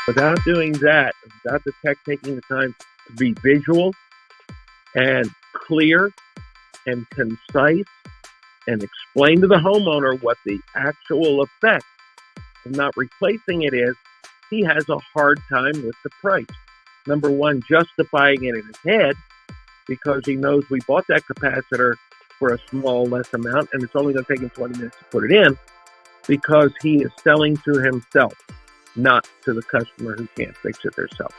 Without doing that, without the tech taking the time to be visual and clear and concise and explain to the homeowner what the actual effect of not replacing it is, he has a hard time with the price. Number one, justifying it in his head because he knows we bought that capacitor for a small, less amount, and it's only going to take him 20 minutes to put it in because he is selling to himself, not to the customer who can't fix it themselves.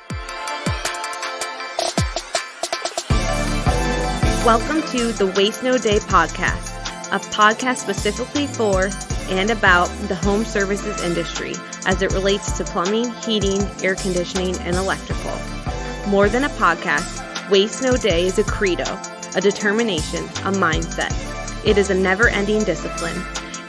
Welcome to the Waste No Day podcast, a podcast specifically for and about the home services industry as it relates to plumbing, heating, air conditioning, and electrical. More than a podcast, Waste No Day is a credo, a determination, a mindset. It is a never-ending discipline.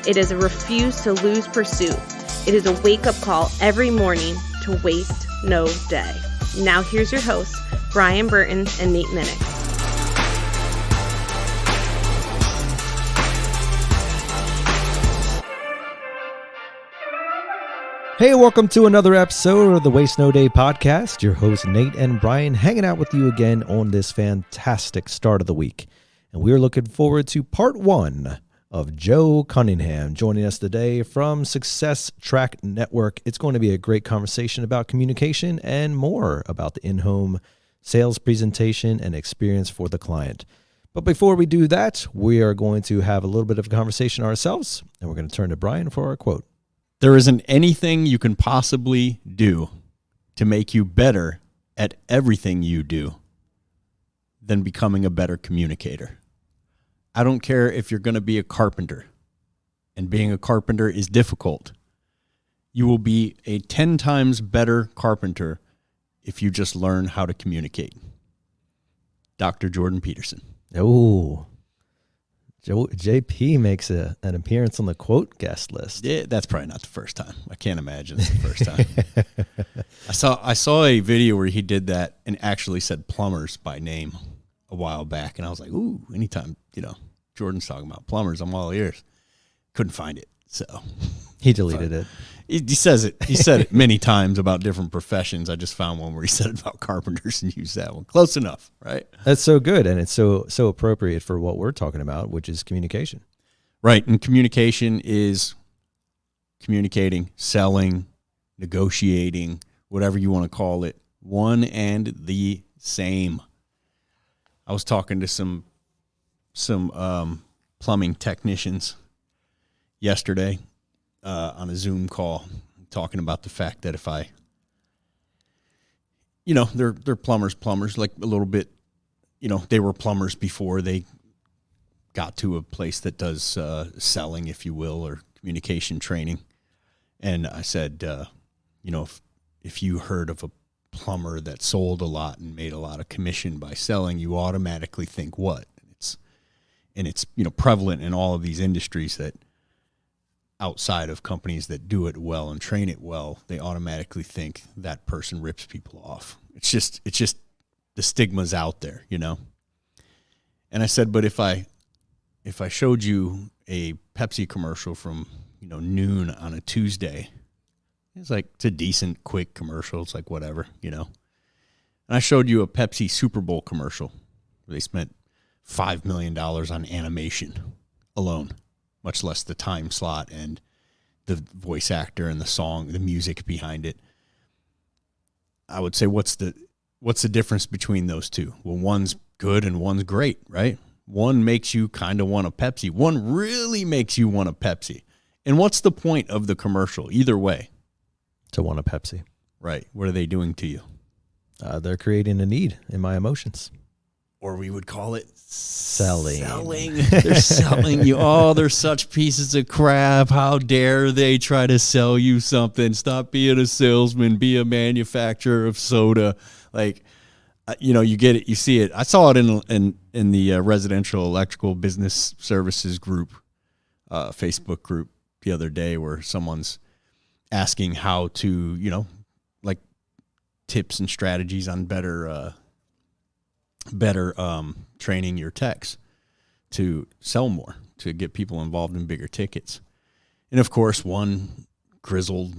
It is a refuse to lose pursuit. It is a wake-up call every morning to waste no day. Now here's your hosts, Brian Burton and Nate Minnick. Hey, welcome to another episode of the Waste No Day podcast. Your hosts Nate and Brian hanging out with you again on this fantastic start of the week. And we're looking forward to part one of Joe Cunningham joining us today from Success Track Network. It's going to be a great conversation about communication and more about the in-home sales presentation and experience for the client. But before we do that, we are going to have a little bit of a conversation ourselves, and we're going to turn to Brian for our quote. There isn't anything you can possibly do to make you better at everything you do than becoming a better communicator. I don't care if you're going to be a carpenter, and being a carpenter is difficult. You will be a 10 times better carpenter if you just learn how to communicate. Dr. Jordan Peterson. Oh, JP makes an appearance on the quote guest list. Yeah, that's probably not the first time. I can't imagine it's the first time. I saw a video where he did that and actually said plumbers by name a while back, and I was like, ooh, anytime, Jordan's talking about plumbers, I'm all ears. Couldn't find it, so he deleted it. He says it. He said it many times about different professions. I just found one where he said it about carpenters and used that one. Close enough, right? That's so good, and it's so appropriate for what we're talking about, which is communication. Right, and communication is communicating, selling, negotiating, whatever you want to call it, one and the same. I was talking to some plumbing technicians yesterday on a Zoom call, talking about the fact that if I, they're plumbers, like a little bit, they were plumbers before they got to a place that does selling, if you will, or communication training. And I said, if you heard of a plumber that sold a lot and made a lot of commission by selling, you automatically think what? And it's prevalent in all of these industries that outside of companies that do it well and train it well, they automatically think that person rips people off. It's just the stigma's out there, And I said, but if I showed you a Pepsi commercial from, noon on a Tuesday, it's a decent, quick commercial. It's like whatever, And I showed you a Pepsi Super Bowl commercial where they spent $5 million on animation alone, much less the time slot and the voice actor and the song, the music behind it. I would say, what's the difference between those two? Well, one's good and one's great, right? One makes you kind of want a Pepsi. One really makes you want a Pepsi. And what's the point of the commercial? Either way. To want a Pepsi. Right. What are they doing to you? They're creating a need in my emotions. Or we would call it selling. They're selling you. Oh, they're such pieces of crap. How dare they try to sell you something? Stop being a salesman. Be a manufacturer of soda. You get it. You see it. I saw it in the residential electrical business services group, Facebook group the other day, where someone's asking how to, tips and strategies on better training your techs to sell more, to get people involved in bigger tickets. And of course, one grizzled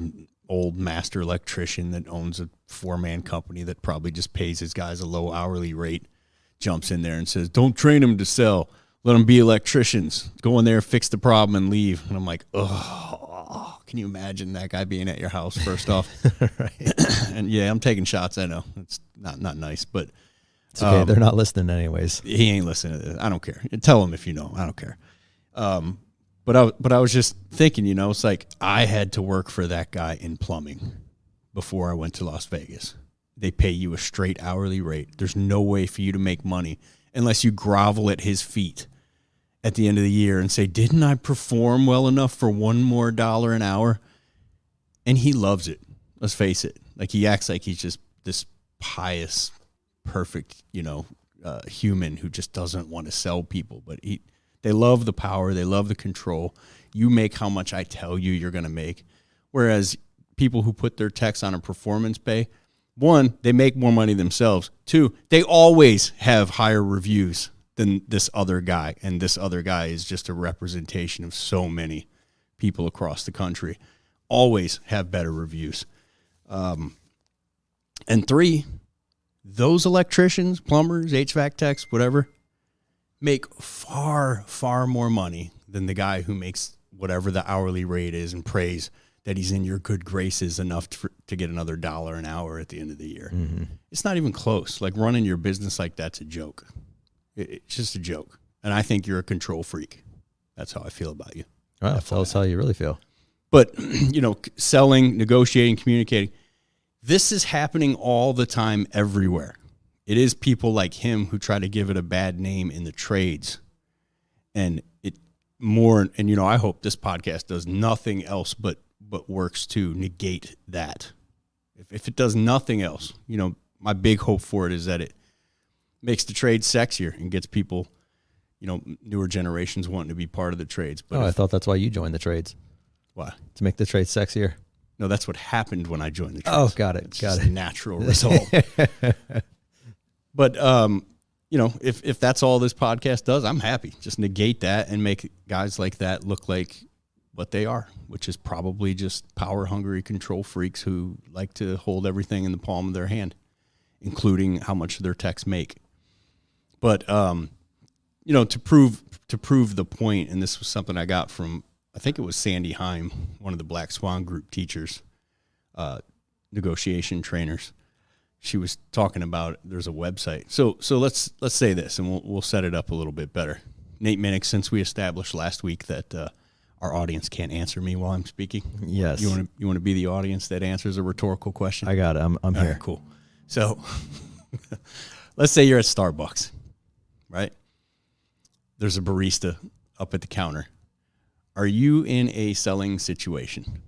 old master electrician that owns a 4-man company that probably just pays his guys a low hourly rate, jumps in there and says, don't train them to sell. Let them be electricians. Go in there, fix the problem, and leave. And I'm like, oh, can you imagine that guy being at your house, first off? Right. And, yeah, I'm taking shots. I know. It's not nice, but. It's okay. They're not listening anyways. He ain't listening to this. I don't care. Tell him if you know. I don't care. But I was just thinking, it's like I had to work for that guy in plumbing before I went to Las Vegas. They pay you a straight hourly rate. There's no way for you to make money unless you grovel at his feet at the end of the year and say, didn't I perform well enough for $1 more an hour? And he loves it. Let's face it. Like, he acts like he's just this pious, perfect, human who just doesn't want to sell people. But they love the power. They love the control. You make how much I tell you you're going to make. Whereas people who put their techs on a performance pay, one, they make more money themselves. Two, they always have higher reviews than this other guy. And this other guy is just a representation of so many people across the country. Always have better reviews. And three, those electricians, plumbers, HVAC techs, whatever, make far, far more money than the guy who makes whatever the hourly rate is and prays that he's in your good graces enough to get another $1 an hour at the end of the year. Mm-hmm. It's not even close. Like, running your business like that's a joke. It's just a joke. And I think you're a control freak. That's how I feel about you. Well, tell us how you really feel. But, selling, negotiating, communicating, this is happening all the time everywhere. It is people like him who try to give it a bad name in the trades. And I hope this podcast does nothing else but works to negate that. If it does nothing else, my big hope for it is that it makes the trade sexier and gets people, newer generations wanting to be part of the trades. But I thought that's why you joined the trades. Why? To make the trades sexier. No, that's what happened when I joined the trades. Oh, got it. It's got just it. A natural result. But, if that's all this podcast does, I'm happy. Just negate that and make guys like that look like what they are, which is probably just power-hungry control freaks who like to hold everything in the palm of their hand, including how much their techs make. But, to prove the point, and this was something I got from, I think it was Sandy Heim, one of the Black Swan Group teachers, negotiation trainers. She was talking about, there's a website. So let's say this, and we'll set it up a little bit better. Nate Minnick, since we established last week that our audience can't answer me while I'm speaking. Yes. You want to be the audience that answers a rhetorical question? I got it. I'm here. Right, cool. So let's say you're at Starbucks, right? There's a barista up at the counter. Are you in a selling situation?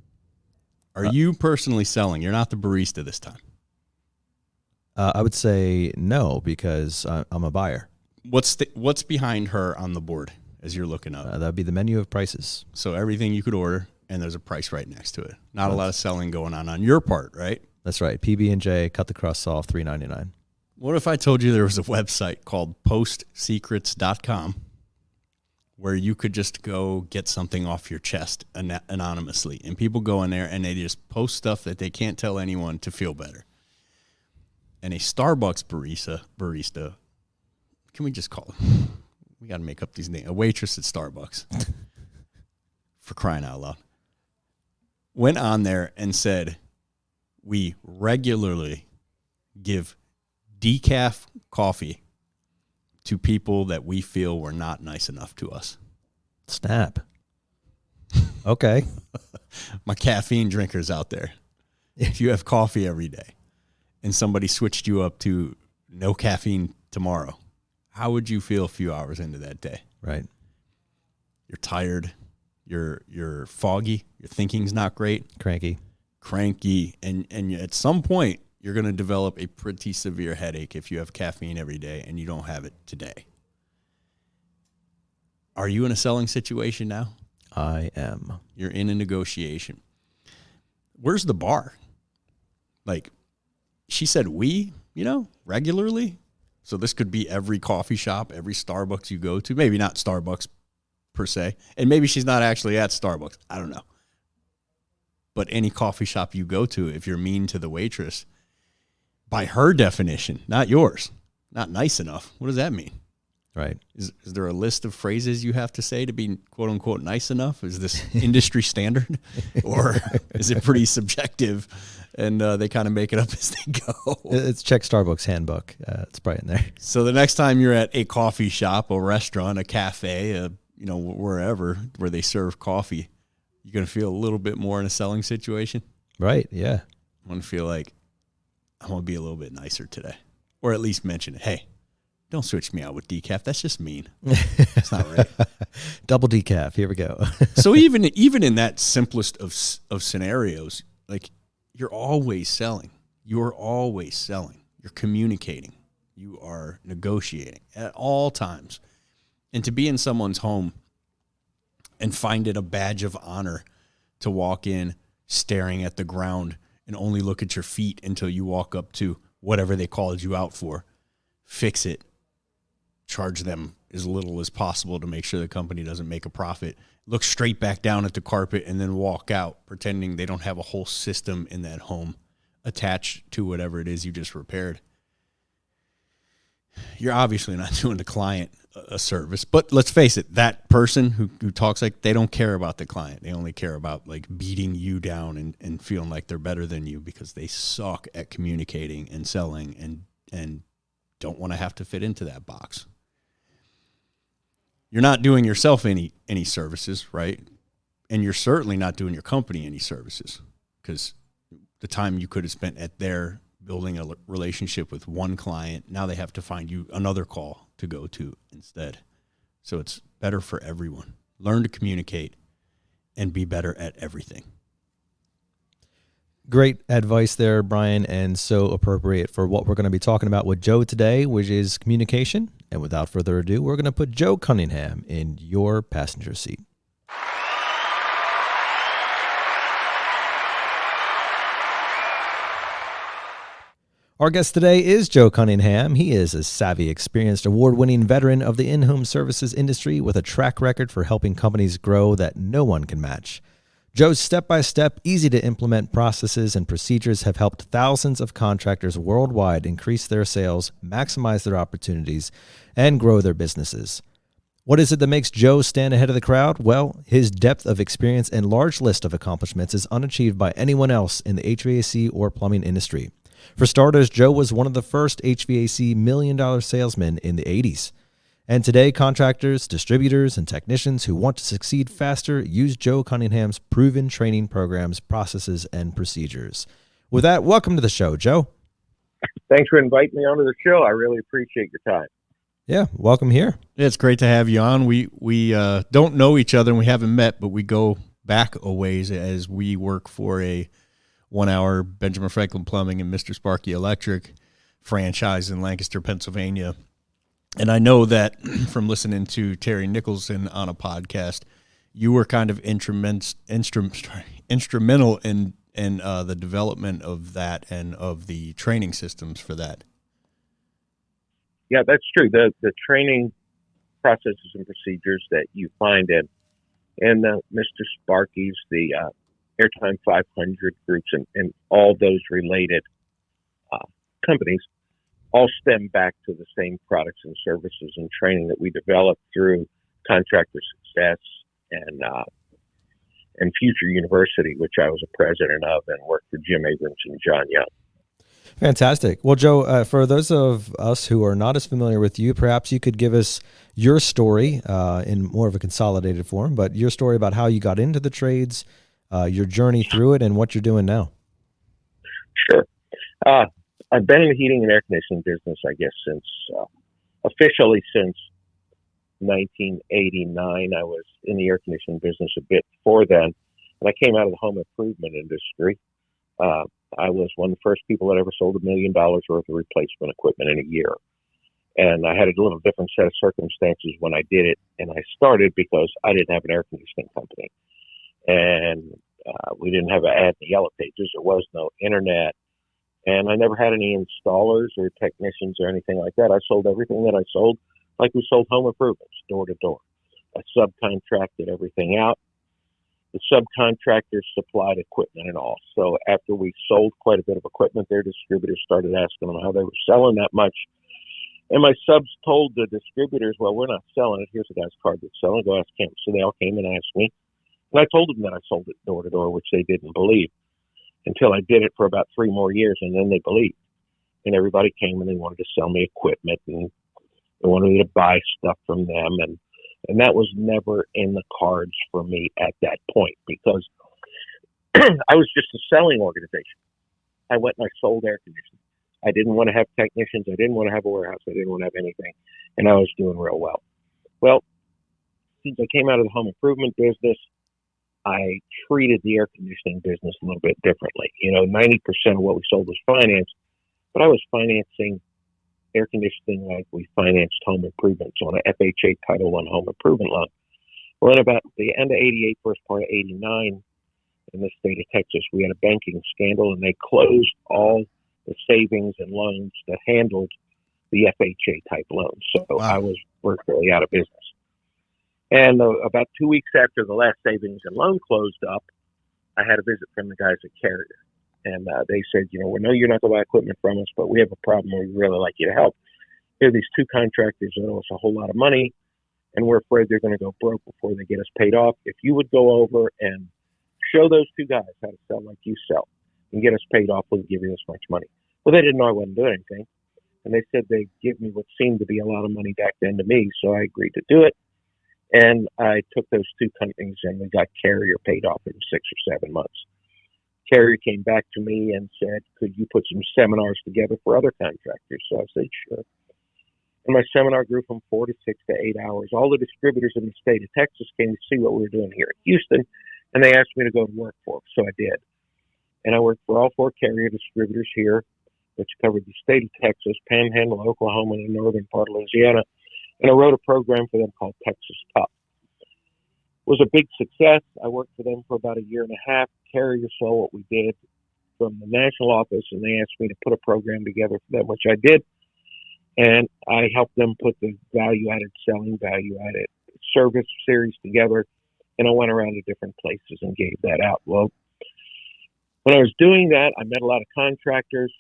Are you personally selling? You're not the barista this time. I would say no, because I'm a buyer. What's behind her on the board as you're looking up? That would be the menu of prices. So everything you could order, and there's a price right next to it. Not a lot of selling going on your part, right? That's right. PB&J, cut the crust off, $3.99. What if I told you there was a website called postsecrets.com where you could just go get something off your chest anonymously, and people go in there and they just post stuff that they can't tell anyone to feel better? And a Starbucks barista, can we just call it? We got to make up these names. A waitress at Starbucks, for crying out loud, went on there and said, we regularly give decaf coffee to people that we feel were not nice enough to us. Snap. Okay. My caffeine drinkers out there. If you have coffee every day and somebody switched you up to no caffeine tomorrow, how would you feel a few hours into that day? Right. You're tired. You're foggy. Your thinking's not great. Cranky. And at some point, you're going to develop a pretty severe headache if you have caffeine every day and you don't have it today. Are you in a selling situation now? I am. You're in a negotiation. Where's the bar? Like, she said regularly. So this could be every coffee shop, every Starbucks you go to. Maybe not Starbucks per se. And maybe she's not actually at Starbucks. I don't know. but any coffee shop you go to, if you're mean to the waitress, by her definition, not yours, not nice enough. What does that mean? Right. Is there a list of phrases you have to say to be quote unquote nice enough? Is this industry standard, or is it pretty subjective and they kind of make it up as they go? It's check Starbucks handbook. It's probably in there. So the next time you're at a coffee shop, a restaurant, a cafe, wherever where they serve coffee, you're going to feel a little bit more in a selling situation. Right. Yeah. I'm going to feel like I'm going to be a little bit nicer today, or at least mention it. Hey, don't switch me out with decaf. That's just mean. That's not right. Double decaf. Here we go. So even in that simplest of scenarios, like you're always selling. You're always selling. You're communicating. You are negotiating at all times. And to be in someone's home and find it a badge of honor to walk in staring at the ground and only look at your feet until you walk up to whatever they called you out for, fix it, charge them as little as possible to make sure the company doesn't make a profit, look straight back down at the carpet, and then walk out pretending they don't have a whole system in that home attached to whatever it is you just repaired. You're obviously not doing the client a service, but let's face it, that person who talks like, they don't care about the client. They only care about like beating you down and feeling like they're better than you because they suck at communicating and selling and don't want to have to fit into that box. You're not doing yourself any services, right? And you're certainly not doing your company any services, because the time you could have spent at their building a relationship with one client, now they have to find you another call to go to instead. So it's better for everyone. Learn to communicate and be better at everything. Great advice there, Brian, and so appropriate for what we're going to be talking about with Joe today, which is communication. And without further ado, we're going to put Joe Cunningham in your passenger seat. Our guest today is Joe Cunningham. He is a savvy, experienced, award-winning veteran of the in-home services industry with a track record for helping companies grow that no one can match. Joe's step-by-step, easy-to-implement processes and procedures have helped thousands of contractors worldwide increase their sales, maximize their opportunities, and grow their businesses. What is it that makes Joe stand ahead of the crowd? Well, his depth of experience and large list of accomplishments is unachieved by anyone else in the HVAC or plumbing industry. For starters, Joe was one of the first HVAC million-dollar salesmen in the 80s. And today, contractors, distributors, and technicians who want to succeed faster use Joe Cunningham's proven training programs, processes, and procedures. With that, welcome to the show, Joe. Thanks for inviting me onto the show. I really appreciate your time. Yeah, welcome here. It's great to have you on. We don't know each other and we haven't met, but we go back a ways as we work for a 1 hour Benjamin Franklin Plumbing and Mr. Sparky Electric franchise in Lancaster, Pennsylvania. And I know that from listening to Terry Nicholson on a podcast, you were kind of instrumental in the development of that and of the training systems for that. Yeah, that's true. The training processes and procedures that you find in Mr. Sparky's, the Airtime 500 groups, and all those related companies all stem back to the same products and services and training that we developed through Contractor Success and Future University, which I was a president of and worked for Jim Abrams and John Young. Fantastic. Well, Joe, for those of us who are not as familiar with you, perhaps you could give us your story in more of a consolidated form, but your story about how you got into the trades, your journey through it, and what you're doing now. Sure. I've been in the heating and air conditioning business, I guess, officially since 1989. I was in the air conditioning business a bit before then, and I came out of the home improvement industry. I was one of the first people that ever sold $1 million worth of replacement equipment in a year. And I had a little different set of circumstances when I did it, and I started because I didn't have an air conditioning company. And we didn't have an ad in the yellow pages. There was no internet. And I never had any installers or technicians or anything like that. I sold everything that I sold like we sold home improvements, door to door. I subcontracted everything out. The subcontractors supplied equipment and all. So after we sold quite a bit of equipment, their distributors started asking them how they were selling that much. And my subs told the distributors, well, we're not selling it. Here's the guy's card that's selling. Go ask him. So they all came and asked me. And I told them that I sold it door to door, which they didn't believe until I did it for about 3 more years. And then they believed. And everybody came and they wanted to sell me equipment and they wanted me to buy stuff from them. And that was never in the cards for me at that point because I was just a selling organization. I went and I sold air conditioning. I didn't want to have technicians. I didn't want to have a warehouse. I didn't want to have anything. And I was doing real well. Well, since I came out of the home improvement business, I treated the air conditioning business a little bit differently. 90% of what we sold was financed, but I was financing air conditioning like we financed home improvements on an FHA Title I home improvement loan. Well, in about the end of 88, first part of 89, in the state of Texas, we had a banking scandal and they closed all the savings and loans that handled the FHA type loans. So wow. I was virtually out of business. And about 2 weeks after the last savings and loan closed up, I had a visit from the guys at Carrier. And they said, we know you're not going to buy equipment from us, but we have a problem. We'd really like you to help. Here are these 2 contractors that owe us a whole lot of money, and we're afraid they're going to go broke before they get us paid off. If you would go over and show those 2 guys how to sell like you sell and get us paid off, we'll give you this much money. Well, they didn't know I wasn't doing anything. And they said they'd give me what seemed to be a lot of money back then to me, so I agreed to do it. And I took those 2 companies and we got Carrier paid off in 6 or 7 months. Carrier came back to me and said, could you put some seminars together for other contractors? So I said, sure. And my seminar grew from 4 to 6 to 8 hours. All the distributors in the state of Texas came to see what we were doing here in Houston, and they asked me to go to work for them. So I did. And I worked for all 4 Carrier distributors here, which covered the state of Texas, Panhandle, Oklahoma, and the northern part of Louisiana. And I wrote a program for them called Texas Tough. It was a big success. I worked for them for about a year and a half. Carrier saw what we did from the national office, and they asked me to put a program together for them, which I did. And I helped them put the value-added selling, value-added service series together. And I went around to different places and gave that out. Well, when I was doing that, I met a lot of contractors.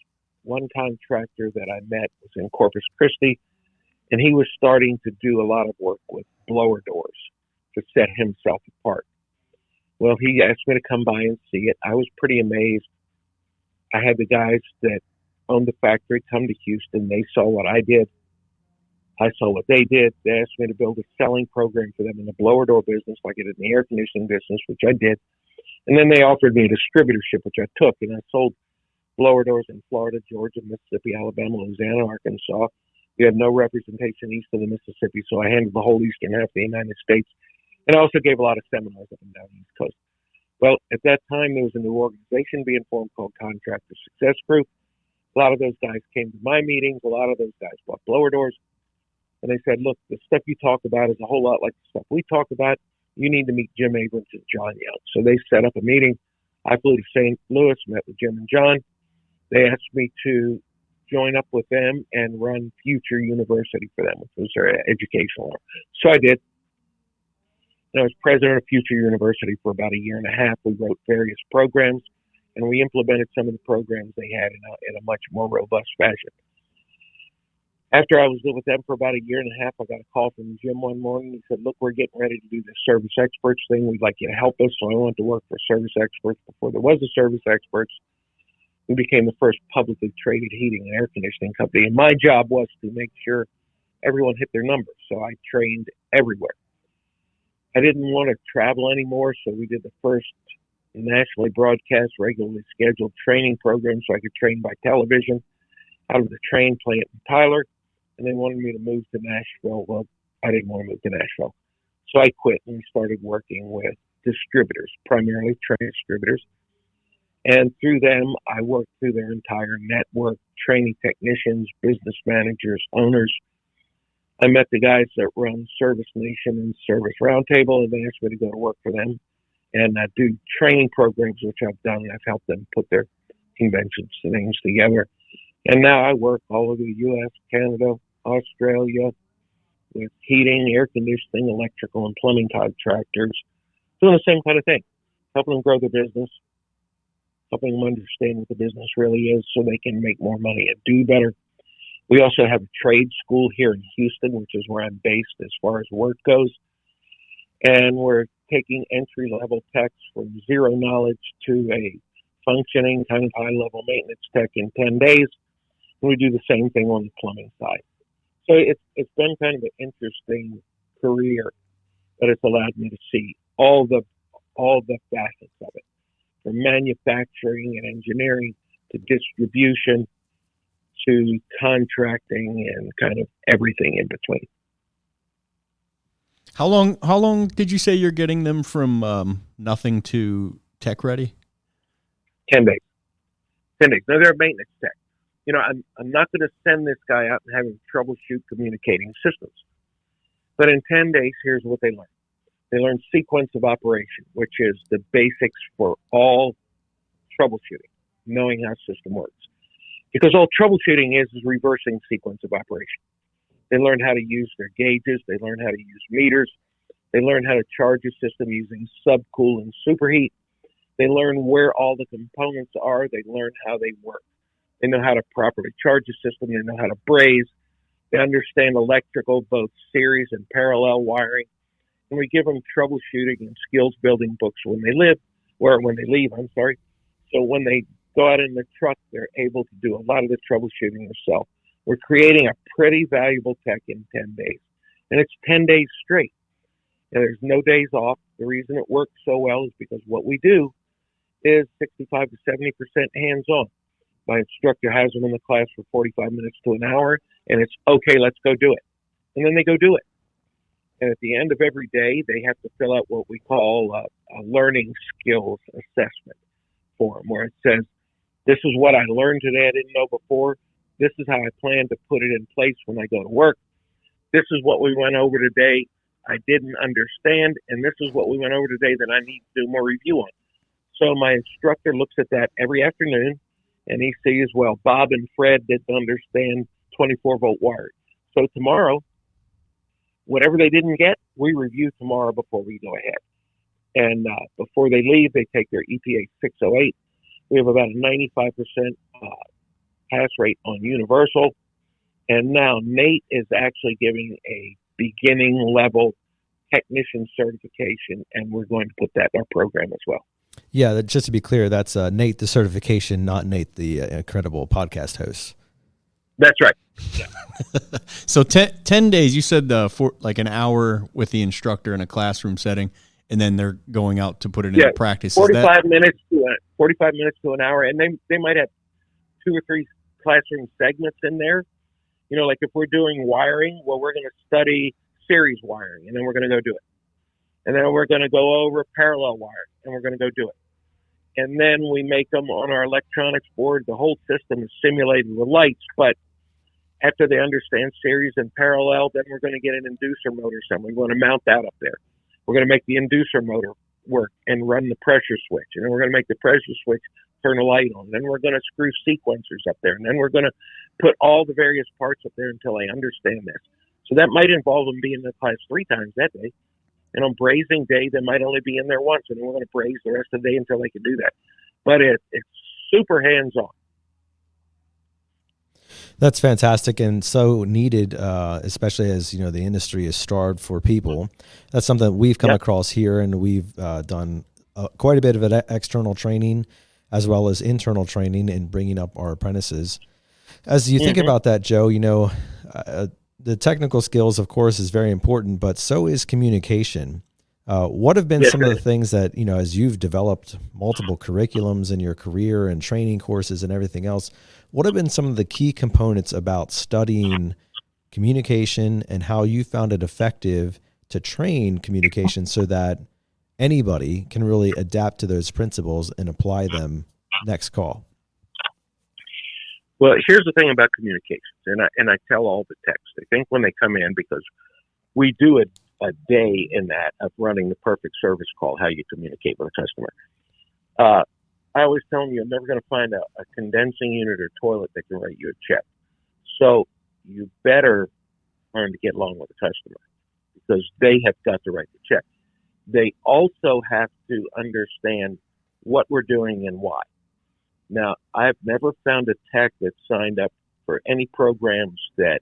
One contractor that I met was in Corpus Christi, and he was starting to do a lot of work with blower doors to set himself apart. Well, he asked me to come by and see it. I was pretty amazed. I had the guys that owned the factory come to Houston. They saw what I did. I saw what they did. They asked me to build a selling program for them in the blower door business like I did in the air conditioning business, which I did. And then they offered me a distributorship, which I took, and I sold blower doors in Florida, Georgia, Mississippi, Alabama, Louisiana, Arkansas. We had no representation east of the Mississippi, so I handled the whole eastern half of the United States. And I also gave a lot of seminars up and down the East Coast. Well, at that time, there was a new organization being formed called Contractor Success Group. A lot of those guys came to my meetings. A lot of those guys bought blower doors. And they said, look, the stuff you talk about is a whole lot like the stuff we talk about. You need to meet Jim Abrams and John Young. So they set up a meeting. I flew to St. Louis, met with Jim and John. They asked me to join up with them and run Future University for them, which was their educational arm. So I did. And I was president of Future University for about a year and a half. We wrote various programs, and we implemented some of the programs they had in a much more robust fashion. After I was with them for about a year and a half, I got a call from Jim one morning. He said, look, we're getting ready to do this service experts thing. We'd like you to help us. So I went to work for Service Experts before there was a Service Experts. We became the first publicly traded heating and air conditioning company. And my job was to make sure everyone hit their numbers. So I trained everywhere. I didn't want to travel anymore, so we did the first nationally broadcast, regularly scheduled training program so I could train by television out of the train plant in Tyler. And they wanted me to move to Nashville. Well, I didn't want to move to Nashville. So I quit and we started working with distributors, primarily train distributors. And through them, I worked through their entire network, training technicians, business managers, owners. I met the guys that run Service Nation and Service Roundtable, and they asked me to go to work for them and do training programs, which I've done. I've helped them put their conventions and things together. And now I work all over the U.S., Canada, Australia, with heating, air conditioning, electrical, and plumbing contractors, doing the same kind of thing. helping them grow their business, helping them understand what the business really is so they can make more money and do better. We also have a trade school here in Houston, which is where I'm based as far as work goes. And we're taking entry-level techs from zero knowledge to a functioning kind of high-level maintenance tech in 10 days. And we do the same thing on the plumbing side. So it's been kind of an interesting career, but it's allowed me to see all the facets of it, from manufacturing and engineering to distribution to contracting and kind of everything in between. How long did you say you're getting them from nothing to tech ready? 10 days. 10 days. No, they're a maintenance tech. You know, I'm not going to send this guy out and have him troubleshoot communicating systems. But in 10 days, here's what they learn. They learn sequence of operation, which is the basics for all troubleshooting, knowing how a system works. Because all troubleshooting is reversing sequence of operation. They learn how to use their gauges. They learn how to use meters. They learn how to charge a system using subcool and superheat. They learn where all the components are. They learn how they work. They know how to properly charge a system. They know how to braze. They understand electrical, both series and parallel wiring. And we give them troubleshooting and skills building books when they leave. So when they go out in the truck, they're able to do a lot of the troubleshooting themselves. We're creating a pretty valuable tech in 10 days. And it's 10 days straight. And there's no days off. The reason it works so well is because what we do is 65 to 70% hands-on. My instructor has them in the class for 45 minutes to an hour, and it's, okay, let's go do it. And then they go do it. And at the end of every day, they have to fill out what we call a learning skills assessment form, where it says, this is what I learned today I didn't know before. This is how I plan to put it in place when I go to work. This is what we went over today I didn't understand, and this is what we went over today that I need to do more review on. So my instructor looks at that every afternoon, and he sees, well, Bob and Fred didn't understand 24-volt wiring. So tomorrow, whatever they didn't get, we review tomorrow before we go ahead. And before they leave, they take their EPA 608. We have about a 95% pass rate on universal. And now Nate is actually giving a beginning level technician certification, and we're going to put that in our program as well. Yeah, just to be clear, that's Nate, the certification, not Nate, the incredible podcast host. That's right. Yeah. So 10 days, you said for like an hour with the instructor in a classroom setting, and then they're going out to put it into practice. 45 minutes to an hour, and they might have 2 or 3 classroom segments in there. You know, like if we're doing wiring, well, we're going to study series wiring, and then we're going to go do it. And then we're going to go over parallel wiring, and we're going to go do it. And then we make them on our electronics board. The whole system is simulated with lights, but after they understand series and parallel, then we're going to get an inducer motor somewhere. We're going to mount that up there. We're going to make the inducer motor work and run the pressure switch. And then we're going to make the pressure switch turn a light on. Then we're going to screw sequencers up there. And then we're going to put all the various parts up there until they understand this. So that might involve them being in the class 3 times that day. And on brazing day, they might only be in there once. And then we're going to braze the rest of the day until they can do that. But it's super hands-on. That's fantastic and so needed, especially as you know the industry is starved for people. That's something that we've come across here, and we've done quite a bit of external training as well as internal training in bringing up our apprentices. As you think about that, Joe, you know the technical skills, of course, is very important, but so is communication. What have been some of the things that, you know, as you've developed multiple curriculums in your career and training courses and everything else, what have been some of the key components about studying communication and how you found it effective to train communication so that anybody can really adapt to those principles and apply them next call? Well, here's the thing about communications, and I tell all the techs, they think when they come in, because we do a day in that of running the perfect service call, how you communicate with a customer. I always tell them you're never going to find a condensing unit or toilet that can write you a check. So you better learn to get along with the customer because they have got to write the check. they also have to understand what we're doing and why. Now, I've never found a tech that signed up for any programs that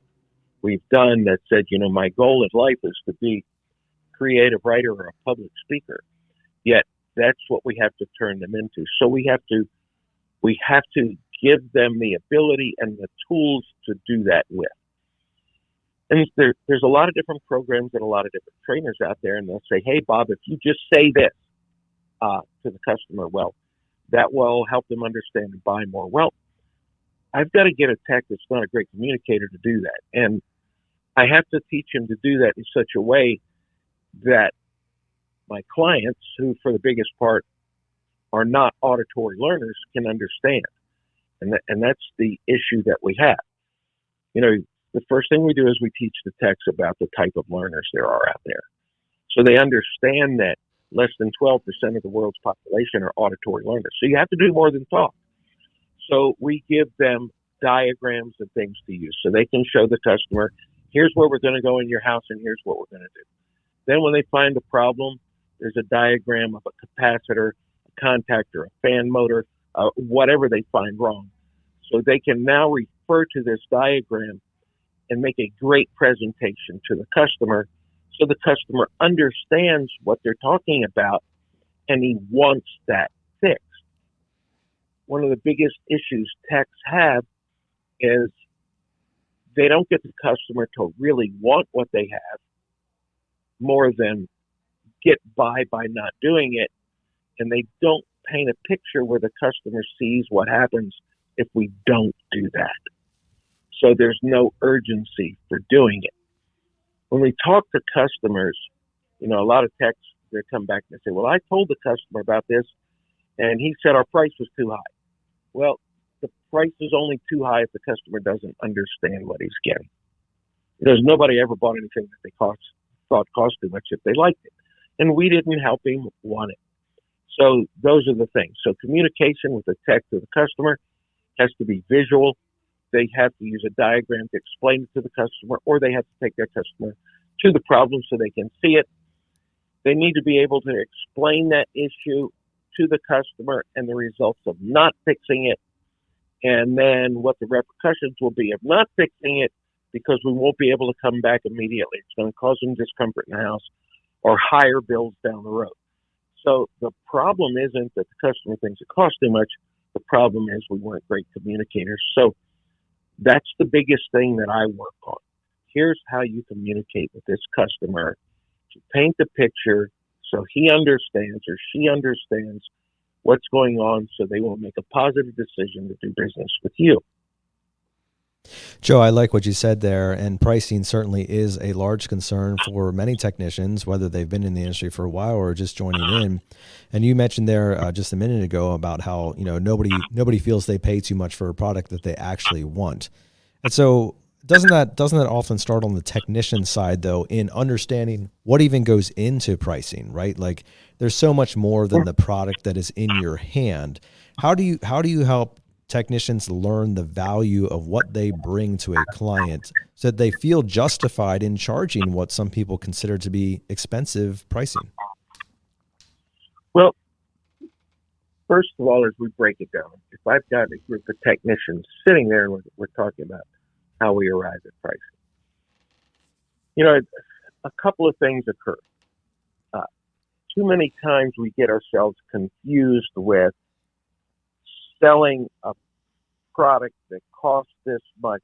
we've done that said, my goal in life is to be a creative writer or a public speaker. Yet that's what we have to turn them into. So we have to give them the ability and the tools to do that with. And there's a lot of different programs and a lot of different trainers out there, and they'll say, hey, Bob, if you just say this to the customer, well, that will help them understand and buy more. Well, I've got to get a tech that's not a great communicator to do that. And I have to teach him to do that in such a way that my clients, who for the biggest part are not auditory learners, can understand. And that's the issue that we have. The first thing we do is we teach the techs about the type of learners there are out there. So they understand that less than 12% of the world's population are auditory learners. So you have to do more than talk. So we give them diagrams and things to use so they can show the customer, here's where we're going to go in your house and here's what we're going to do. Then when they find a problem, there's a diagram of a capacitor, a contactor, a fan motor, whatever they find wrong. So they can now refer to this diagram and make a great presentation to the customer so the customer understands what they're talking about and he wants that fixed. One of the biggest issues techs have is they don't get the customer to really want what they have more than get by not doing it, and they don't paint a picture where the customer sees what happens if we don't do that. So there's no urgency for doing it. When we talk to customers, a lot of techs, they come back and they say, well, I told the customer about this and he said our price was too high. Well, the price is only too high if the customer doesn't understand what he's getting. Because nobody ever bought anything that they thought cost too much if they liked it. And we didn't help him want it. So those are the things. So communication with the tech to the customer has to be visual. They have to use a diagram to explain it to the customer, or they have to take their customer to the problem so they can see it. They need to be able to explain that issue to the customer and the results of not fixing it, and then what the repercussions will be of not fixing it, because we won't be able to come back immediately. It's going to cause them discomfort in the house or higher bills down the road. So the problem isn't that the customer thinks it costs too much. The problem is we weren't great communicators. So that's the biggest thing that I work on. Here's how you communicate with this customer to paint the picture so he understands or she understands what's going on so they will make a positive decision to do business with you. Joe, I like what you said there, and pricing certainly is a large concern for many technicians, whether they've been in the industry for a while or just joining in. And you mentioned there just a minute ago about how nobody feels they pay too much for a product that they actually want. And so doesn't that often start on the technician side, though, in understanding what even goes into pricing, right? Like there's so much more than the product that is in your hand. How do you help technicians learn the value of what they bring to a client so that they feel justified in charging what some people consider to be expensive pricing? Well, first of all, as we break it down, if I've got a group of technicians sitting there and we're talking about how we arrive at pricing, a couple of things occur. Too many times we get ourselves confused with selling a product that costs this much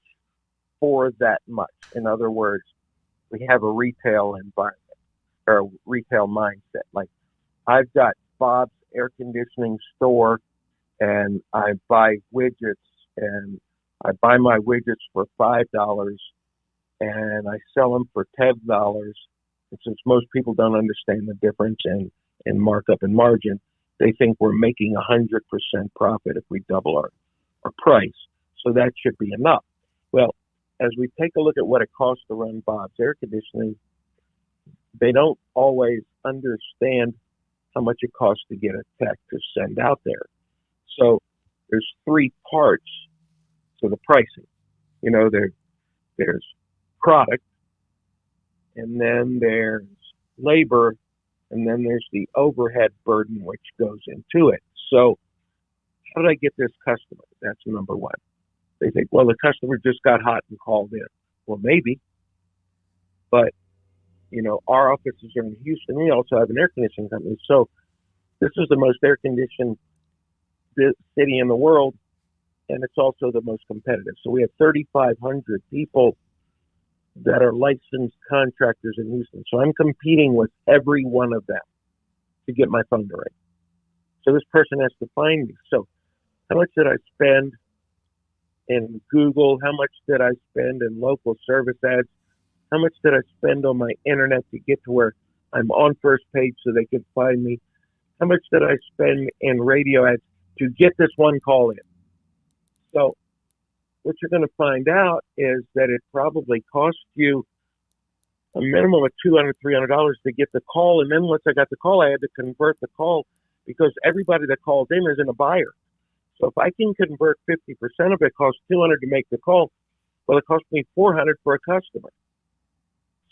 for that much. In other words, we have a retail environment or a retail mindset. Like I've got Bob's air conditioning store and I buy widgets and I buy my widgets for $5 and I sell them for $10. And since most people don't understand the difference in markup and margin, they think we're making 100% profit if we double our price. So that should be enough. Well, as we take a look at what it costs to run Bob's air conditioning, they don't always understand how much it costs to get a tech to send out there. So there's three parts to the pricing. There's product, and then there's labor, And then there's the overhead burden, which goes into it. So how did I get this customer? That's number one. They think, well, the customer just got hot and called in. Well, maybe. But, our offices are in Houston. We also have an air conditioning company. So this is the most air-conditioned city in the world, and it's also the most competitive. So we have 3,500 people that are licensed contractors in Houston. So I'm competing with every one of them to get my phone to ring. So this person has to find me. So how much did I spend in Google? How much did I spend in local service ads? How much did I spend on my internet to get to where I'm on first page so they can find me? How much did I spend in radio ads to get this one call in? So what you're going to find out is that it probably cost you a minimum of $200, $300 to get the call. And then once I got the call, I had to convert the call because everybody that calls in isn't a buyer. So if I can convert 50% of it, costs $200 to make the call. Well, it cost me $400 for a customer.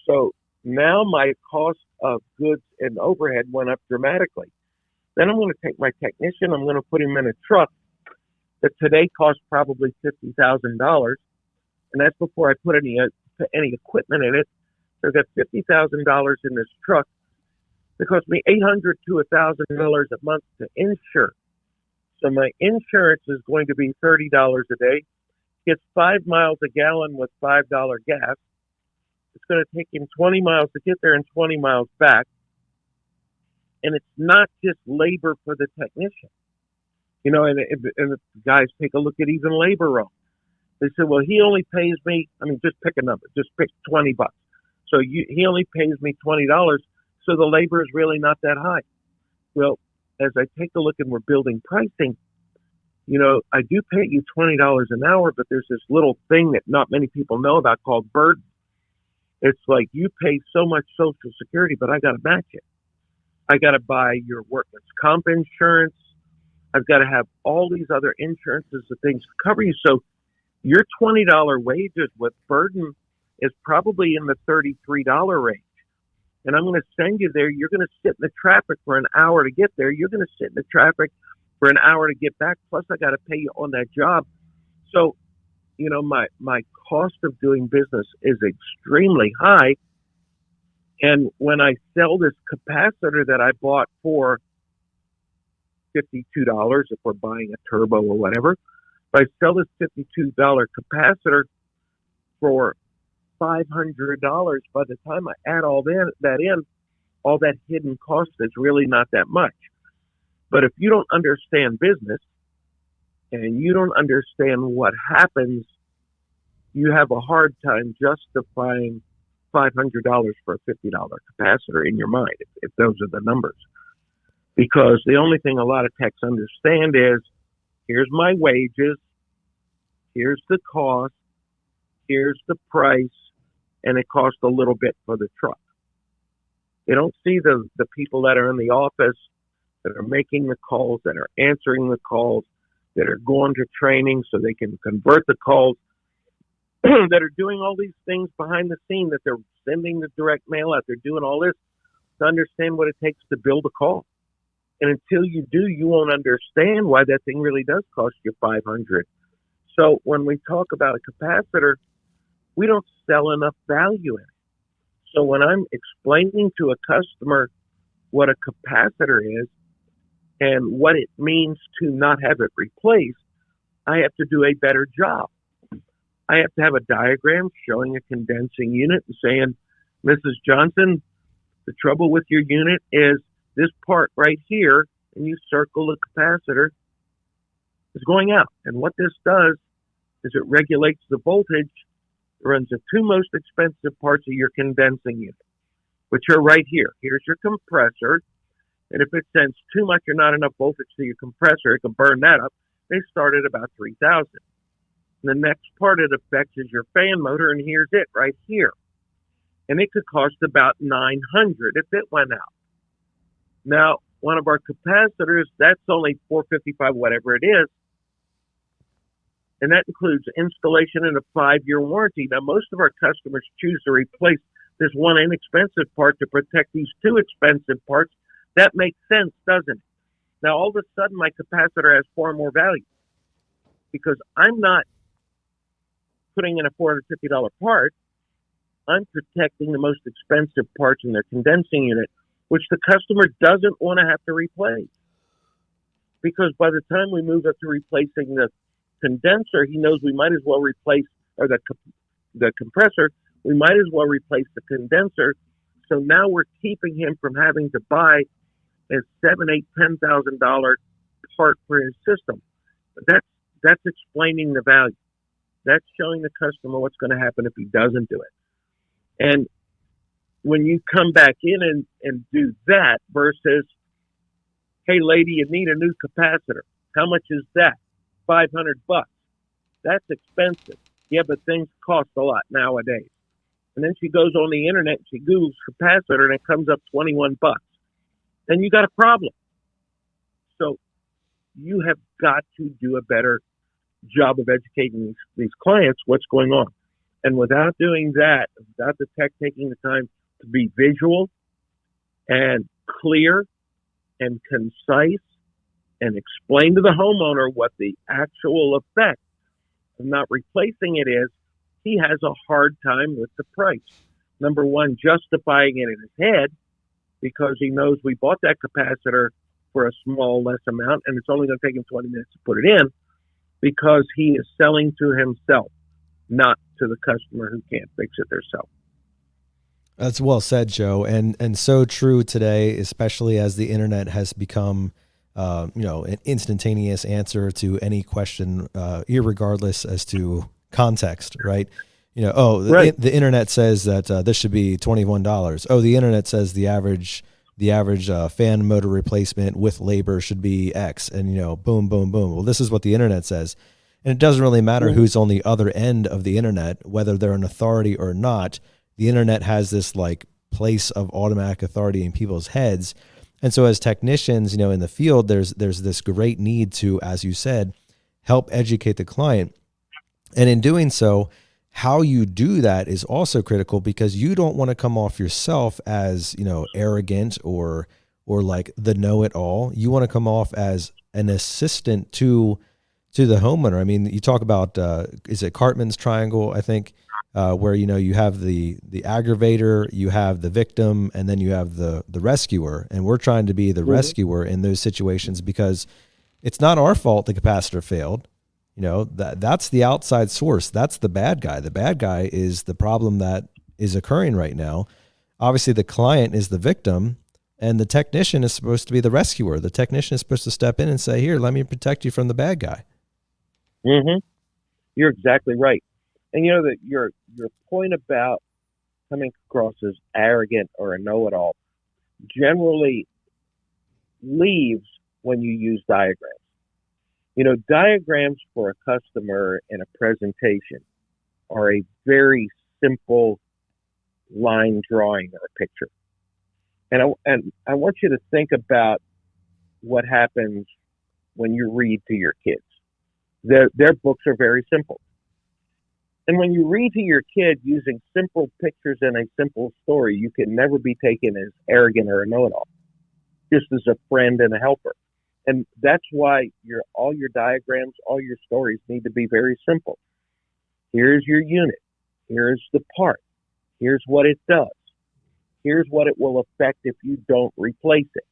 So now my cost of goods and overhead went up dramatically. Then I'm going to take my technician, I'm going to put him in a truck that today costs probably $50,000. And that's before I put any equipment in it. So I've got $50,000 in this truck. It costs me $800 to $1,000 a month to insure. So my insurance is going to be $30 a day. Gets 5 miles a gallon with $5 gas. It's going to take him 20 miles to get there and 20 miles back. And it's not just labor for the technician. And the guys take a look at even labor wrong. They said, well, he only pays me, just pick a number, just pick $20. So he only pays me $20. So the labor is really not that high. Well, as I take a look and we're building pricing, I do pay you $20 an hour, but there's this little thing that not many people know about called burden. It's like you pay so much Social Security, but I got to match it. I got to buy your workman's comp insurance. I've got to have all these other insurances and things to cover you. So your $20 wages with burden is probably in the $33 range. And I'm going to send you there. You're going to sit in the traffic for an hour to get there. You're going to sit in the traffic for an hour to get back. Plus, I got to pay you on that job. So, my cost of doing business is extremely high. And when I sell this capacitor that I bought for $52, if we're buying a turbo or whatever, if I sell this $52 capacitor for $500, by the time I add all that in, all that hidden cost is really not that much. But if you don't understand business and you don't understand what happens, you have a hard time justifying $500 for a $50 capacitor in your mind, if those are the numbers. Because the only thing a lot of techs understand is, here's my wages, here's the cost, here's the price, and it costs a little bit for the truck. They don't see the people that are in the office, that are making the calls, that are answering the calls, that are going to training so they can convert the calls, that are doing all these things behind the scene, that they're sending the direct mail out, they're doing all this to understand what it takes to build a call. And until you do, you won't understand why that thing really does cost you $500. So when we talk about a capacitor, we don't sell enough value in it. So when I'm explaining to a customer what a capacitor is and what it means to not have it replaced, I have to do a better job. I have to have a diagram showing a condensing unit and saying, Mrs. Johnson, the trouble with your unit is this part right here, and you circle the capacitor, is going out. And what this does is it regulates the voltage. It runs the two most expensive parts of your condensing unit, which are right here. Here's your compressor. And if it sends too much or not enough voltage to your compressor, it can burn that up. They start at about 3,000. The next part it affects is your fan motor, and here's it right here. And it could cost about $900 if it went out. Now, one of our capacitors, that's only $455, whatever it is. And that includes installation and a 5-year warranty. Now, most of our customers choose to replace this one inexpensive part to protect these two expensive parts. That makes sense, doesn't it? Now, all of a sudden, my capacitor has far more value because I'm not putting in a $450 part. I'm protecting the most expensive parts in their condensing unit, which the customer doesn't want to have to replace. Because by the time we move up to replacing the condenser, he knows we might as well replace, or the compressor, we might as well replace the condenser. So now we're keeping him from having to buy a $7,000, $8,000, $10,000 part for his system. That's explaining the value. That's showing the customer what's going to happen if he doesn't do it. And when you come back in and do that versus, hey, lady, you need a new capacitor. How much is that? $500. That's expensive. Yeah, but things cost a lot nowadays. And then she goes on the internet and she Googles capacitor and it comes up $21. Then you got a problem. So you have got to do a better job of educating these clients what's going on. And without doing that, without the tech taking the time to be visual and clear and concise and explain to the homeowner what the actual effect of not replacing it is, he has a hard time with the price. Number one, justifying it in his head because he knows we bought that capacitor for a small, less amount, and it's only going to take him 20 minutes to put it in because he is selling to himself, not to the customer who can't fix it themselves. That's well said, Joe, and so true today, especially as the internet has become, an instantaneous answer to any question, irregardless as to context, right? Right. The internet says that this should be $21. Oh, the internet says the average fan motor replacement with labor should be X, and boom, boom, boom. Well, this is what the internet says, and it doesn't really matter who's on the other end of the internet, whether they're an authority or not. The internet has this like place of automatic authority in people's heads. And so as technicians, in the field, there's this great need to, as you said, help educate the client. And in doing so, how you do that is also critical because you don't want to come off yourself as, arrogant or like the know-it-all. You want to come off as an assistant to the homeowner. I mean, you talk about, is it Cartman's triangle, I think, where, you have the aggravator, you have the victim, and then you have the rescuer. And we're trying to be the rescuer in those situations because it's not our fault the capacitor failed. That's the outside source. That's the bad guy. The bad guy is the problem that is occurring right now. Obviously, the client is the victim, and the technician is supposed to be the rescuer. The technician is supposed to step in and say, here, let me protect you from the bad guy. Mm-hmm. You're exactly right. And that your point about coming across as arrogant or a know-it-all generally leaves when you use diagrams. Diagrams for a customer in a presentation are a very simple line drawing or a picture. And I want you to think about what happens when you read to your kids. Their books are very simple. And when you read to your kid using simple pictures and a simple story, you can never be taken as arrogant or a know-it-all, just as a friend and a helper. And that's why all your diagrams, all your stories need to be very simple. Here's your unit. Here's the part. Here's what it does. Here's what it will affect if you don't replace it.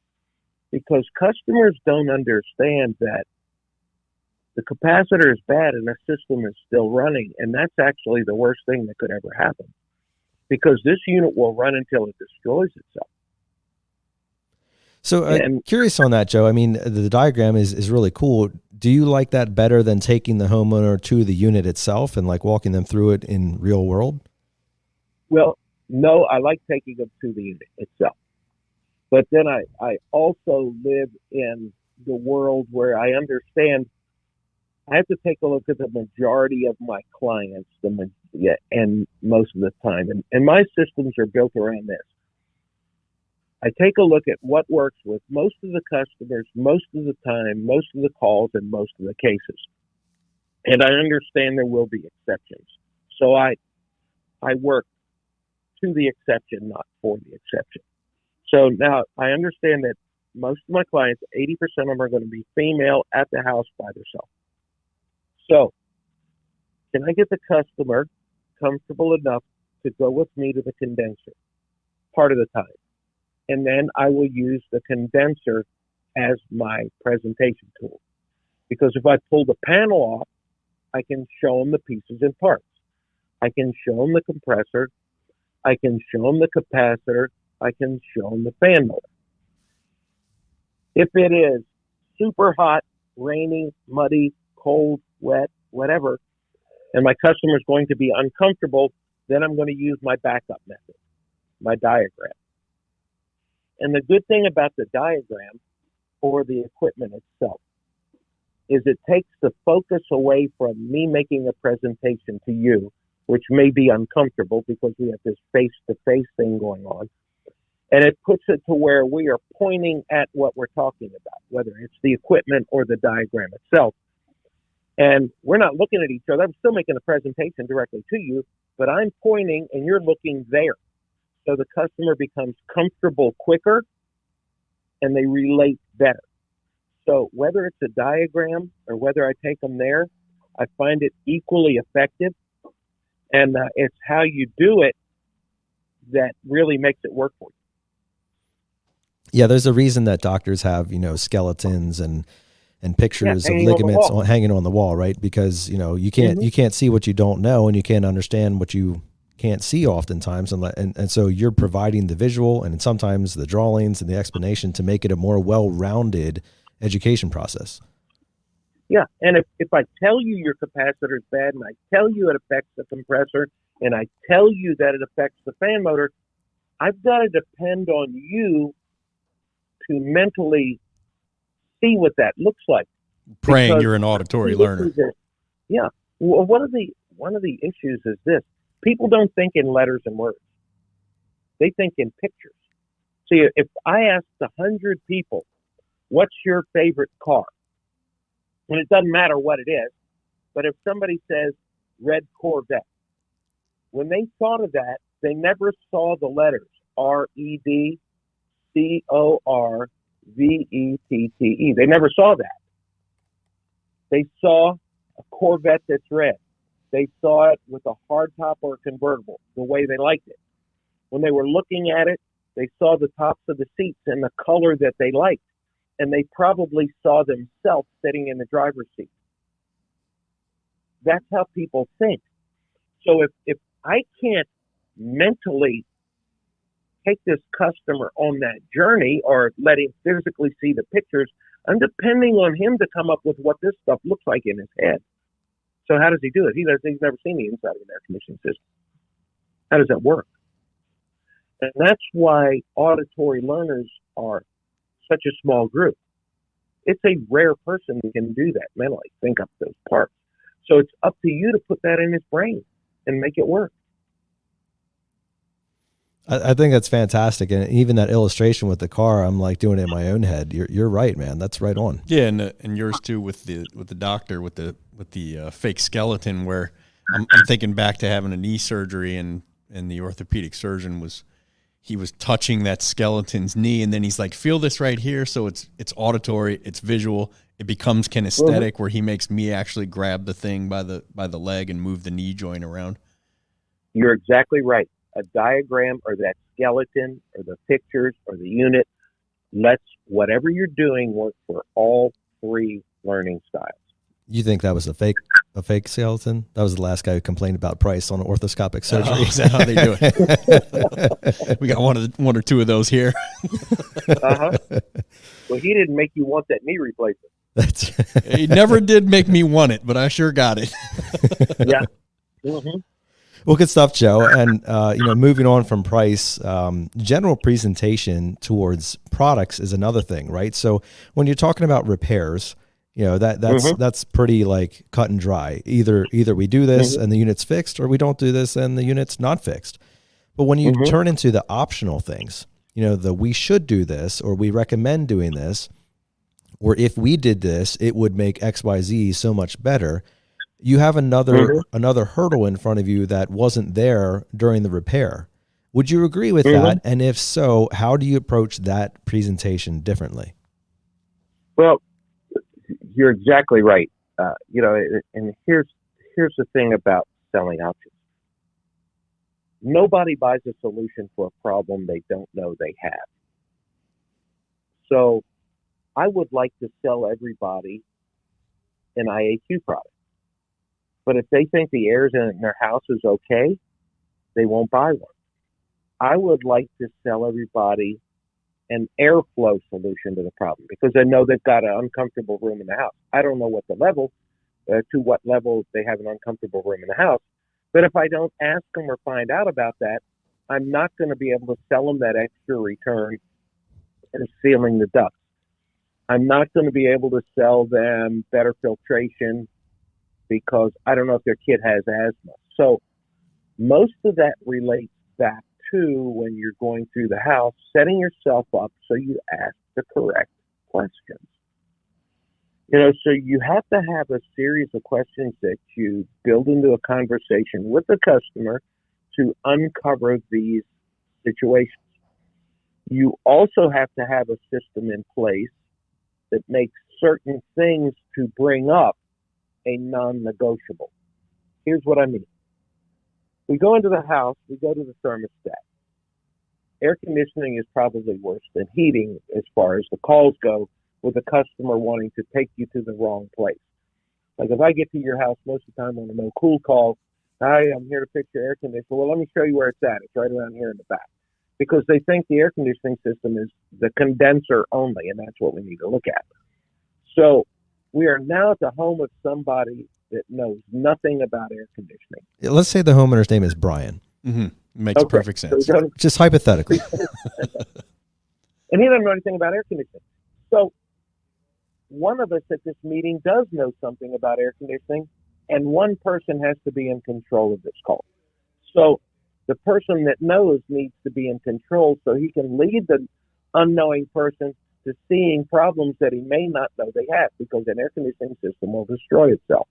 Because customers don't understand that the capacitor is bad and the system is still running. And that's actually the worst thing that could ever happen. Because this unit will run until it destroys itself. So I'm curious on that, Joe. I mean, the diagram is really cool. Do you like that better than taking the homeowner to the unit itself and like walking them through it in real world? Well, no, I like taking them to the unit itself. But then I also live in the world where I understand I have to take a look at the majority of my clients and most of the time. And my systems are built around this. I take a look at what works with most of the customers, most of the time, most of the calls, and most of the cases. And I understand there will be exceptions. So I work to the exception, not for the exception. So now I understand that most of my clients, 80% of them are going to be female at the house by themselves. So can I get the customer comfortable enough to go with me to the condenser part of the time? And then I will use the condenser as my presentation tool. Because if I pull the panel off, I can show them the pieces and parts. I can show them the compressor. I can show them the capacitor. I can show them the fan motor. If it is super hot, rainy, muddy, cold, wet, whatever, and my customer is going to be uncomfortable, then I'm going to use my backup method, my diagram. And the good thing about the diagram or the equipment itself is it takes the focus away from me making a presentation to you, which may be uncomfortable because we have this face-to-face thing going on. And it puts it to where we are pointing at what we're talking about, whether it's the equipment or the diagram itself. And we're not looking at each other. I'm still making a presentation directly to you, but I'm pointing and you're looking there. So the customer becomes comfortable quicker and they relate better. So whether it's a diagram or whether I take them there, I find it equally effective. And it's how you do it that really makes it work for you. Yeah, there's a reason that doctors have, skeletons and pictures of ligaments hanging on the wall, right? Because, you can't see what you don't know, and you can't understand what you can't see oftentimes. And so you're providing the visual and sometimes the drawings and the explanation to make it a more well-rounded education process. Yeah, and if I tell you your capacitor is bad, and I tell you it affects the compressor, and I tell you that it affects the fan motor, I've got to depend on you to mentally see what that looks like. Praying because you're an auditory learner. Yeah. Well, one of the issues is this: people don't think in letters and words; they think in pictures. See, if I asked 100 people, "What's your favorite car?" and it doesn't matter what it is, but if somebody says red Corvette, when they thought of that, they never saw the letters RED, CORVETTE. They never saw that. They saw a Corvette that's red. They saw it with a hardtop or a convertible, the way they liked it. When they were looking at it, they saw the tops of the seats and the color that they liked. And they probably saw themselves sitting in the driver's seat. That's how people think. So if I can't mentally take this customer on that journey or let him physically see the pictures, I'm depending on him to come up with what this stuff looks like in his head. So how does he do it? He's never seen the inside of an air conditioning system. How does that work? And that's why auditory learners are such a small group. It's a rare person who can do that mentally, think up those parts. So it's up to you to put that in his brain and make it work. I think that's fantastic, and even that illustration with the car, I'm like doing it in my own head. You're right, man. That's right on. Yeah, and yours too with the doctor with the fake skeleton, where I'm thinking back to having a knee surgery, and the orthopedic surgeon was touching that skeleton's knee, and then he's like, feel this right here. So it's auditory, it's visual, it becomes kinesthetic, where he makes me actually grab the thing by the leg and move the knee joint around. You're exactly right. A diagram or that skeleton or the pictures or the unit lets whatever you're doing work for all three learning styles. You think that was a fake skeleton? That was the last guy who complained about price on orthoscopic surgery. Oh, is that how they do it? We got one or two of those here. Uh-huh. Well, he didn't make you want that knee replacement. He never did make me want it, but I sure got it. Yeah. Mm-hmm. Well, good stuff, Joe. And, moving on from price, general presentation towards products is another thing, right? So when you're talking about repairs, that's pretty like cut and dry. Either we do this and the unit's fixed, or we don't do this and the unit's not fixed. But when you turn into the optional things, we should do this, or we recommend doing this, or if we did this, it would make XYZ so much better. You have another hurdle in front of you that wasn't there during the repair. Would you agree with Mm-hmm. that? And if so, how do you approach that presentation differently? Well, you're exactly right. And here's the thing about selling options. Nobody buys a solution for a problem they don't know they have. So I would like to sell everybody an IAQ product. But if they think the air in their house is okay, they won't buy one. I would like to sell everybody an airflow solution to the problem because I know they've got an uncomfortable room in the house. I don't know what the level, to what level they have an uncomfortable room in the house. But if I don't ask them or find out about that, I'm not going to be able to sell them that extra return and sealing the ducts. I'm not going to be able to sell them better filtration because I don't know if their kid has asthma. So most of that relates back to when you're going through the house, setting yourself up so you ask the correct questions. So you have to have a series of questions that you build into a conversation with the customer to uncover these situations. You also have to have a system in place that makes certain things to bring up a non-negotiable. Here's what I mean. We go into the house, we go to the thermostat. Air conditioning is probably worse than heating as far as the calls go, with the customer wanting to take you to the wrong place. Like if I get to your house most of the time on a no cool call, hi, I'm here to fix your air conditioner. Well, let me show you where it's at. It's right around here in the back. Because they think the air conditioning system is the condenser only, and that's what we need to look at. So we are now at the home of somebody that knows nothing about air conditioning. Let's say the homeowner's name is Brian. Mm-hmm. Makes perfect sense. So Just hypothetically. And he doesn't know anything about air conditioning. So one of us at this meeting does know something about air conditioning, and one person has to be in control of this call. So the person that knows needs to be in control so he can lead the unknowing person to seeing problems that he may not know they have, because an air conditioning system will destroy itself.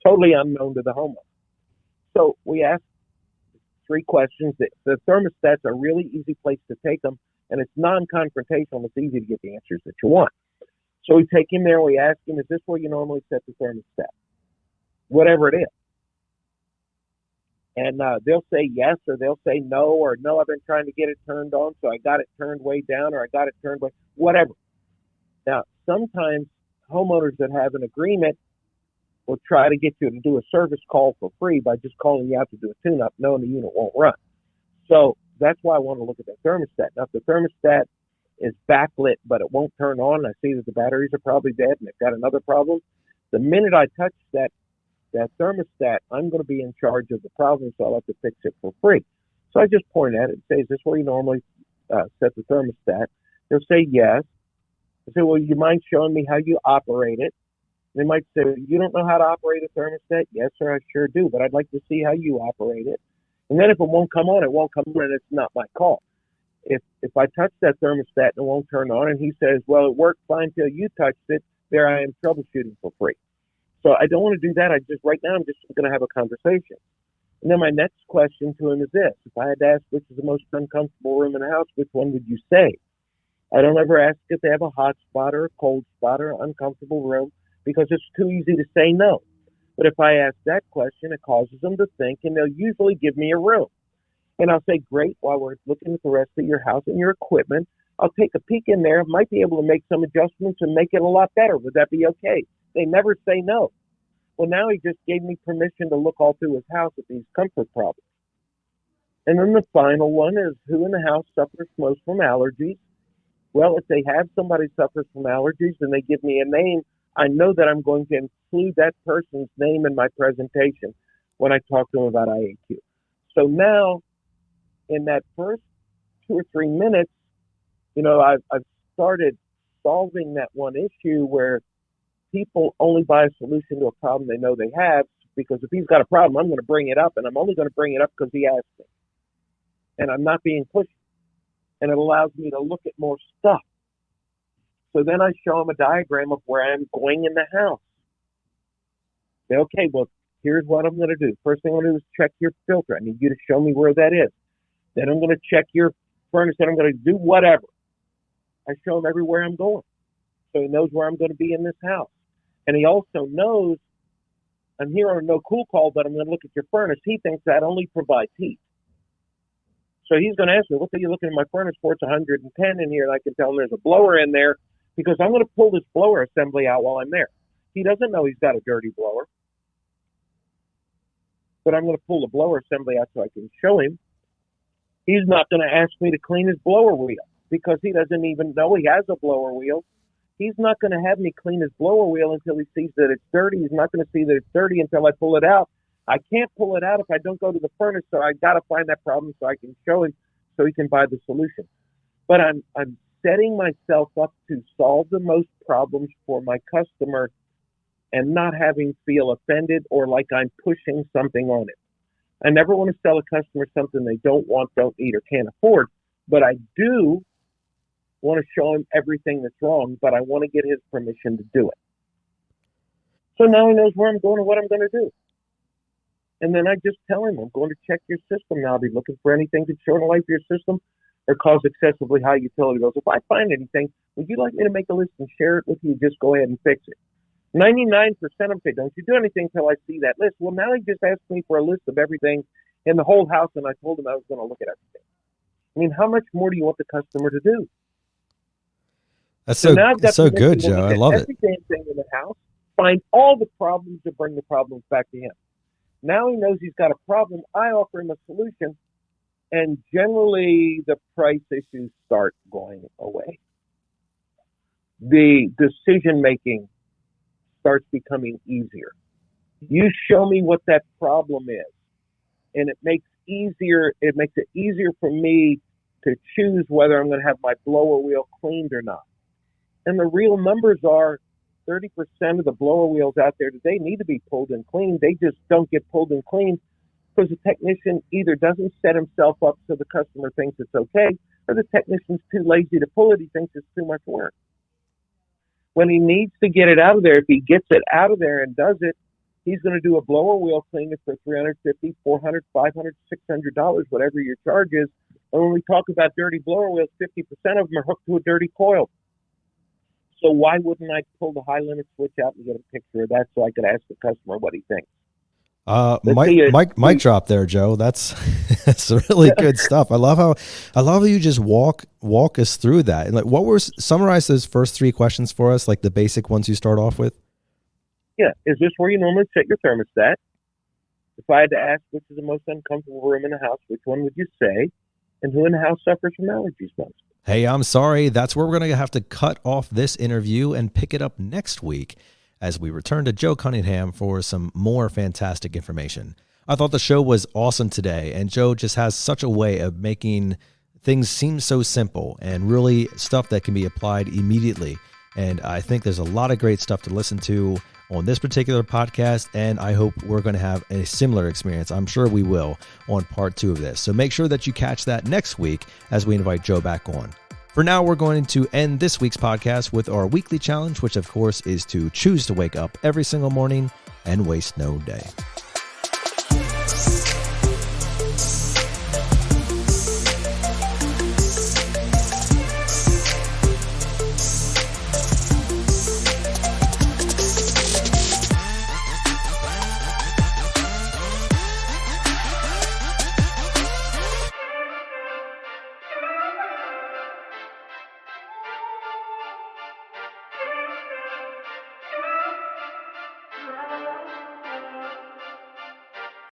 Totally unknown to the homeowner. So we ask 3 questions. The thermostat's a really easy place to take them, and it's non-confrontational. It's easy to get the answers that you want. So we take him there, we ask him, is this where you normally set the thermostat? Whatever it is. And they'll say yes, or they'll say no, or no, I've been trying to get it turned on, so I got it turned way down, or I got it turned way, whatever. Now, sometimes homeowners that have an agreement will try to get you to do a service call for free by just calling you out to do a tune-up, knowing the unit won't run. So that's why I want to look at that thermostat. Now, if the thermostat is backlit, but it won't turn on, I see that the batteries are probably dead and they've got another problem. The minute I touch that thermostat, I'm going to be in charge of the problem, so I'll have to fix it for free. So I just point at it and say, is this where you normally set the thermostat? They'll say yes. I say, well, you mind showing me how you operate it? They might say, you don't know how to operate a thermostat? Yes, sir, I sure do, but I'd like to see how you operate it. And then if it won't come on, it won't come on, and it's not my call. If I touch that thermostat and it won't turn on, and he says, well, it worked fine till you touched it, there I am troubleshooting for free. So I don't want to do that. Right now, I'm just going to have a conversation. And then my next question to him is this. If I had to ask which is the most uncomfortable room in the house, which one would you say? I don't ever ask if they have a hot spot or a cold spot or an uncomfortable room, because it's too easy to say no. But if I ask that question, it causes them to think, and they'll usually give me a room. And I'll say, great, while we're looking at the rest of your house and your equipment, I'll take a peek in there, might be able to make some adjustments and make it a lot better. Would that be okay? They never say no. Well, now he just gave me permission to look all through his house at these comfort problems. And then the final one is, who in the house suffers most from allergies? Well, if they have somebody suffers from allergies and they give me a name, I know that I'm going to include that person's name in my presentation when I talk to them about IAQ. So now, in that first 2 or 3 minutes, I've started solving that one issue where people only buy a solution to a problem they know they have, because if he's got a problem, I'm going to bring it up, and I'm only going to bring it up because he asked me. And I'm not being pushy. And it allows me to look at more stuff. So then I show him a diagram of where I'm going in the house. Say, okay, well, here's what I'm going to do. First thing I'm going to do is check your filter. I need you to show me where that is. Then I'm going to check your furnace, and I'm going to do whatever. I show him everywhere I'm going, so he knows where I'm going to be in this house. And he also knows I'm here on a no cool call, but I'm going to look at your furnace. He thinks that only provides heat. So he's going to ask me, what are you looking at my furnace for? It's 110 in here, and I can tell him there's a blower in there because I'm going to pull this blower assembly out while I'm there. He doesn't know he's got a dirty blower, but I'm going to pull the blower assembly out so I can show him. He's not going to ask me to clean his blower wheel because he doesn't even know he has a blower wheel. He's not going to have me clean his blower wheel until he sees that it's dirty. He's not going to see that it's dirty until I pull it out. I can't pull it out if I don't go to the furnace, so I got to find that problem so I can show him so he can buy the solution. But I'm setting myself up to solve the most problems for my customer and not having feel offended or like I'm pushing something on it. I never want to sell a customer something they don't want, don't need, or can't afford, but I do want to show him everything that's wrong, but I want to get his permission to do it. So now he knows where I'm going and what I'm going to do. And then I just tell him, I'm going to check your system now. I'll be looking for anything to shorten the life of your system or cause excessively high utility bills. If I find anything, would you like me to make a list and share it with you? Just go ahead and fix it. 99% of them say, don't you do anything until I see that list. Well, now he just asked me for a list of everything in the whole house, and I told him I was going to look at everything. I mean, how much more do you want the customer to do? That's so good, Joe. I love it. Every damn thing in the house, find all the problems and bring the problems back to him. Now he knows he's got a problem. I offer him a solution, and generally the price issues start going away. The decision-making starts becoming easier. You show me what that problem is, and it makes it easier for me to choose whether I'm going to have my blower wheel cleaned or not. And the real numbers are 30% of the blower wheels out there today need to be pulled and cleaned. They just don't get pulled and cleaned because the technician either doesn't set himself up so the customer thinks it's okay, or the technician's too lazy to pull it. He thinks it's too much work. When he needs to get it out of there, if he gets it out of there and does it, he's going to do a blower wheel cleaning for $350, $400, $500, $600, whatever your charge is. And when we talk about dirty blower wheels, 50% of them are hooked to a dirty coil. So why wouldn't I pull the high limit switch out and get a picture of that so I could ask the customer what he thinks? Mic drop there, Joe. That's really good stuff. I love how you just walk us through that. And like, summarize those first three questions for us, like the basic ones you start off with. Yeah, is this where you normally set your thermostat? If I had to ask which is the most uncomfortable room in the house, which one would you say? And who in the house suffers from allergies most? Hey, I'm sorry. That's where we're going to have to cut off this interview and pick it up next week as we return to Joe Cunningham for some more fantastic information. I thought the show was awesome today, and Joe just has such a way of making things seem so simple and really stuff that can be applied immediately. And I think there's a lot of great stuff to listen to on this particular podcast, and I hope we're going to have a similar experience. I'm sure we will on part 2 of this. So make sure that you catch that next week as we invite Joe back on. For now, we're going to end this week's podcast with our weekly challenge, which of course is to choose to wake up every single morning and waste no day.